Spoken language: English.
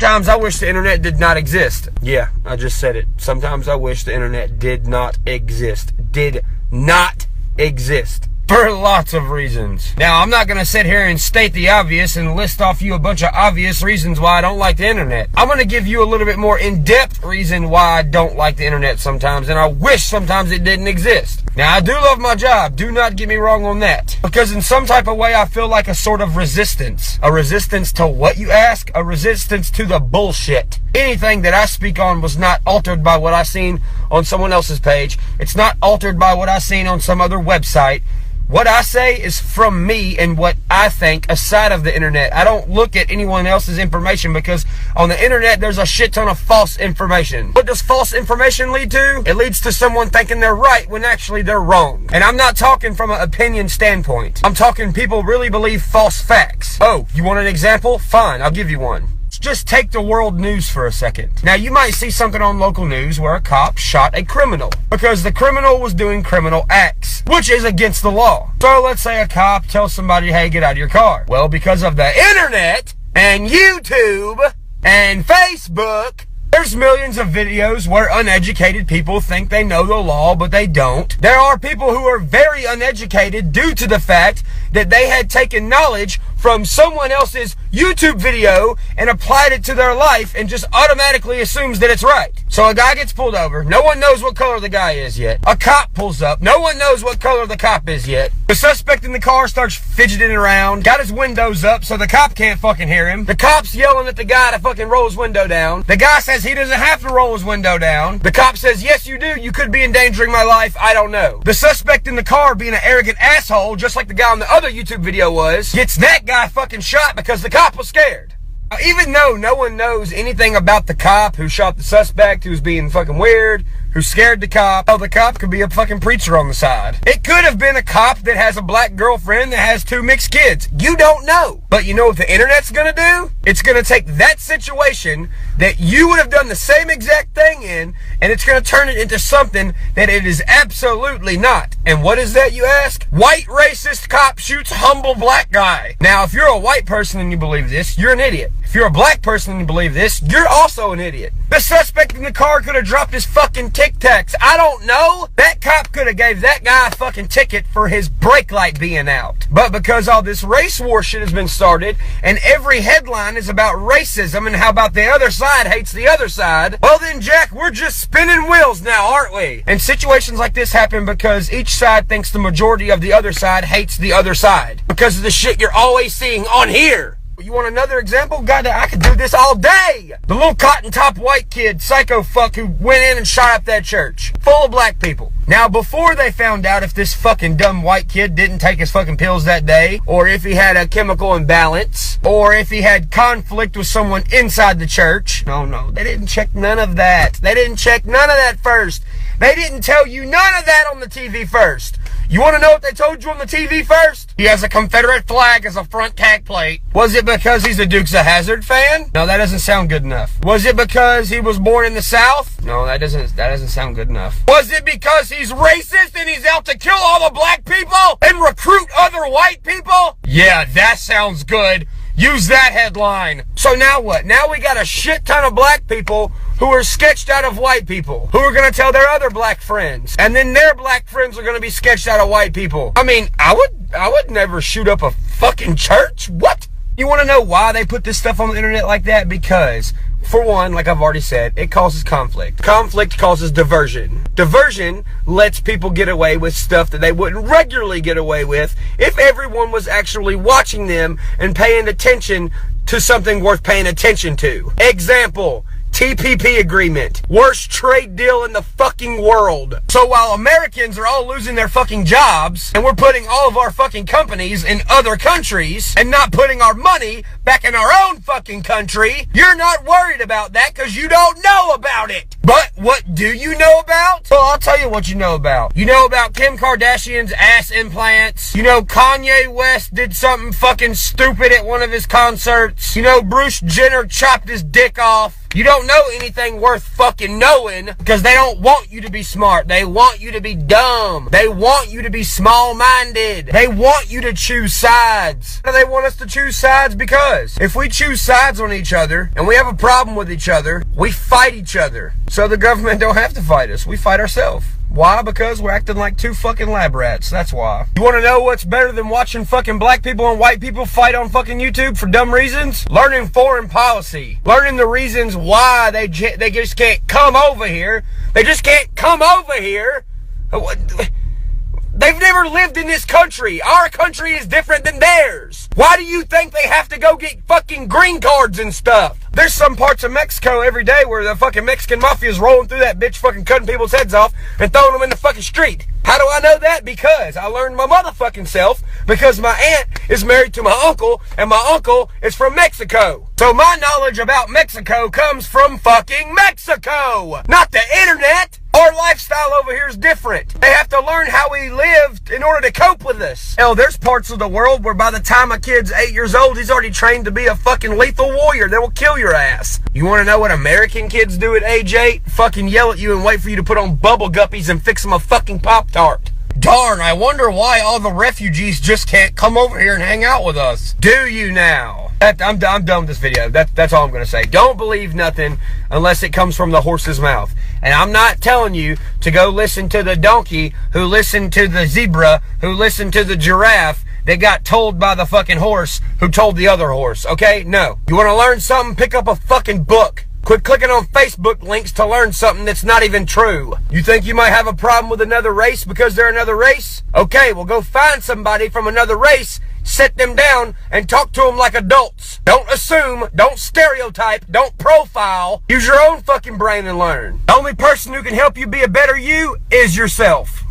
Sometimes I wish the internet did not exist. Yeah, I just said it. Sometimes I wish the internet did not exist. Did not exist. For lots of reasons. Now, I'm not going to sit here and state the obvious and list off you a bunch of obvious reasons why I don't like the internet. I'm going to give you a little bit more in-depth reason why I don't like the internet sometimes, and I wish sometimes it didn't exist. Now, I do love my job. Do not get me wrong on that. Because in some type of way, I feel like a sort of resistance. A resistance to what, you ask? A resistance to the bullshit. Anything that I speak on was not altered by what I seen on someone else's page. It's not altered by what I seen on some other website. What I say is from me and what I think aside of the internet. I don't look at anyone else's information because on the internet there's a shit ton of false information. What does false information lead to? It leads to someone thinking they're right when actually they're wrong. And I'm not talking from an opinion standpoint. I'm talking people really believe false facts. Oh, you want an example? Fine, I'll give you one. Just take the world news for a second. Now, you might see something on local news where a cop shot a criminal because the criminal was doing criminal acts, which is against the law. So let's say a cop tells somebody, hey, get out of your car. Well, because of the internet and YouTube and Facebook, there's millions of videos where uneducated people think they know the law, but they don't. There are people who are very uneducated due to the fact that they had taken knowledge from someone else's YouTube video and applied it to their life and just automatically assumes that it's right. So a guy gets pulled over. No one knows what color the guy is yet. A cop pulls up. No one knows what color the cop is yet. The suspect in the car starts fidgeting around, got his windows up so the cop can't fucking hear him. The cop's yelling at the guy to fucking roll his window down. The guy says he doesn't have to roll his window down. The cop says, yes, you do. You could be endangering my life. I don't know. The suspect in the car, being an arrogant asshole, just like the guy on the other YouTube video was, gets that guy fucking shot because the cop was scared. Now, even though no one knows anything about the cop who shot the suspect, who's being fucking weird, who scared the cop, well, the cop could be a fucking preacher on the side. It could have been a cop that has a black girlfriend that has 2 mixed kids. You don't know. But you know what the internet's gonna do? It's gonna take that situation that you would have done the same exact thing in, and it's gonna turn it into something that it is absolutely not. And what is that, you ask? White racist cop shoots humble black guy. Now, if you're a white person and you believe this, you're an idiot. If you're a black person and you believe this, you're also an idiot. The suspect in the car could have dropped his fucking Tic Tacs. I don't know. That cop could have gave that guy a fucking ticket for his brake light being out. But because all this race war shit has been started, and every headline is about racism and how about the other side hates the other side, well then, Jack, we're just spinning wheels now, aren't we? And situations like this happen because each side thinks the majority of the other side hates the other side. Because of the shit you're always seeing on here. You want another example? God, I could do this all day. The little cotton top white kid, psycho fuck, who went in and shot up that church. Full of black people. Now, before they found out if this fucking dumb white kid didn't take his fucking pills that day, or if he had a chemical imbalance, or if he had conflict with someone inside the church. No, they didn't check none of that. They didn't check none of that first. They didn't tell you none of that on the TV first. You want to know what they told you on the TV first? He has a Confederate flag as a front tag plate. Was it because he's a Dukes of Hazzard fan? No, that doesn't sound good enough. Was it because he was born in the South? No, that doesn't sound good enough. Was it because he's racist and he's out to kill all the black people and recruit other white people? Yeah, that sounds good. Use that headline. So now what? Now we got a shit ton of black people who are sketched out of white people, who are going to tell their other black friends, and then their black friends are going to be sketched out of white people. I mean, I would never shoot up a fucking church. What? You want to know why they put this stuff on the internet like that? Because, for one, like I've already said, it causes conflict. Conflict causes diversion. Diversion lets people get away with stuff that they wouldn't regularly get away with if everyone was actually watching them and paying attention to something worth paying attention to. Example. TPP agreement. Worst trade deal in the fucking world. So while Americans are all losing their fucking jobs, and we're putting all of our fucking companies in other countries, and not putting our money back in our own fucking country, you're not worried about that because you don't know about it. But what do you know about? Well, I'll tell you what you know about. You know about Kim Kardashian's ass implants. You know Kanye West did something fucking stupid at one of his concerts. You know Bruce Jenner chopped his dick off. You don't know anything worth fucking knowing because they don't want you to be smart. They want you to be dumb. They want you to be small-minded. They want you to choose sides. Why do they want us to choose sides? Because if we choose sides on each other and we have a problem with each other, we fight each other. So the government don't have to fight us. We fight ourselves. Why? Because we're acting like two fucking lab rats. That's why. You want to know what's better than watching fucking black people and white people fight on fucking YouTube for dumb reasons? Learning foreign policy. Learning the reasons why they just can't come over here. They just can't come over here. They've never lived in this country. Our country is different than theirs. Why do you think they have to go get fucking green cards and stuff? There's some parts of Mexico every day where the fucking Mexican mafia is rolling through that bitch fucking cutting people's heads off and throwing them in the fucking street. How do I know that? Because I learned my motherfucking self because my aunt is married to my uncle and my uncle is from Mexico. So my knowledge about Mexico comes from fucking Mexico, not the internet. Our lifestyle over here is different. They have to learn how we lived in order to cope with us. Hell, there's parts of the world where by the time a kid's 8 years old, he's already trained to be a fucking lethal warrior that will kill your ass. You want to know what American kids do at age 8? Fucking yell at you and wait for you to put on bubble guppies and fix them a fucking Pop-Tart. Darn, I wonder why all the refugees just can't come over here and hang out with us. Do you now? I'm done with this video. That's all I'm going to say. Don't believe nothing unless it comes from the horse's mouth. And I'm not telling you to go listen to the donkey who listened to the zebra who listened to the giraffe that got told by the fucking horse who told the other horse, okay? No. You want to learn something? Pick up a fucking book. Quit clicking on Facebook links to learn something that's not even true. You think you might have a problem with another race because they're another race? Okay, well go find somebody from another race, sit them down, and talk to them like adults. Don't assume, don't stereotype, don't profile. Use your own fucking brain and learn. The only person who can help you be a better you is yourself.